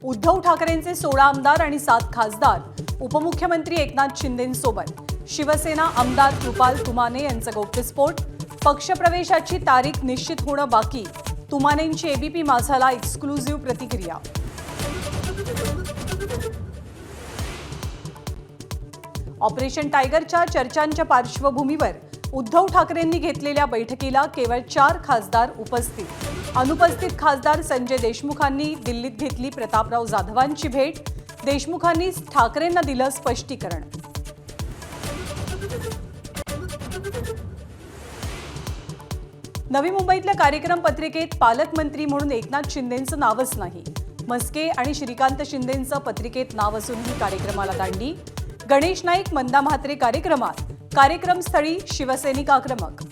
उद्धव ठाकरेंचे 16 आमदार आणि 7 खासदार उपमुख्यमंत्री एकनाथ शिंदेंसोबत शिवसेना आमदार कृपाल तुमाने यांचा गौप्यस्फोट पक्षप्रवेशाची तारीख निश्चित होणं बाकी तुमानेंची एबीपी माझाला एक्सक्लुझिव्ह प्रतिक्रिया ऑपरेशन टायगरच्या चर्चांच्या पार्श्वभूमीवर उद्धव ठाकरेंनी घेतलेल्या बैठकीला केवळ 4 खासदार उपस्थित अनुपस्थित खासदार संजय देशमुखांनी दिल्लीत घेतली प्रतापराव जाधवांची भेट देशमुखांनी ठाकरेंना दिलं स्पष्टीकरण नवी मुंबईतल्या कार्यक्रम पत्रिकेत पालकमंत्री म्हणून एकनाथ शिंदेंचं नावच नाही मस्के आणि श्रीकांत शिंदेंचं पत्रिकेत नाव असूनही कार्यक्रमाला दांडी गणेश नाईक मंदा म्हात्रे कार्यक्रमात कार्यक्रमस्थळी शिवसैनिक आक्रमक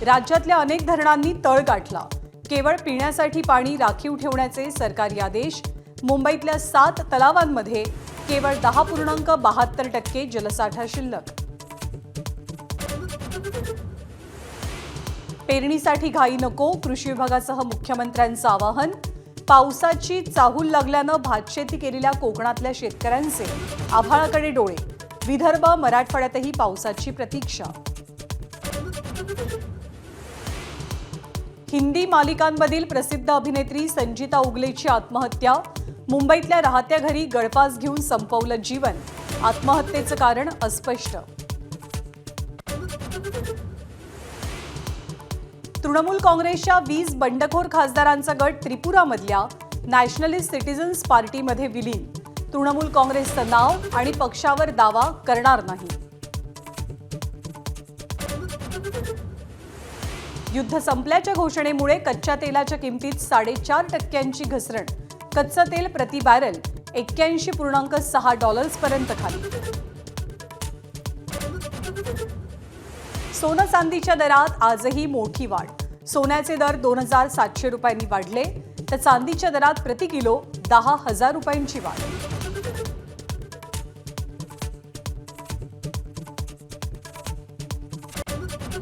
राज्यातल्या अनेक धरणांनी तळ गाठला केवळ पिण्यासाठी पाणी राखीव ठेवण्याचे सरकारी आदेश मुंबईतल्या 7 तलावांमध्ये केवळ 10.72% जलसाठा शिल्लक पेरणीसाठी घाई नको कृषी विभागासह मुख्यमंत्र्यांचं आवाहन पावसाची चाहूल लागल्यानं भातशेती केलेल्या कोकणातल्या शेतकऱ्यांचे आभाळाकडे डोळे विदर्भ मराठवाड्यातही पावसाची प्रतीक्षा हिंदी मालिकांमधील प्रसिद्ध अभिनेत्री संजीता उगलेची आत्महत्या मुंबईतल्या राहत्या घरी गळफास घेऊन संपवलं जीवन आत्महत्येचं कारण अस्पष्ट तृणमूल काँग्रेसच्या 20 बंडखोर खासदारांचा गट त्रिपुरामधल्या नॅशनलिस्ट सिटीजन्स पार्टीमध्ये विलीन तृणमूल काँग्रेसचं नाव आणि पक्षावर दावा करणार नाही युद्ध संपल्याच्या घोषणेमुळे कच्च्या तेलाच्या किमतीत 4.5% घसरण कच्चं तेल प्रति बॅरल $81.6 पर्यंत खाली सोनं चांदीच्या दरात आजही मोठी वाढ सोन्याचे दर 2,700 रुपयांनी वाढले तर चांदीच्या दरात प्रति किलो 10,000 रुपयांची वाढ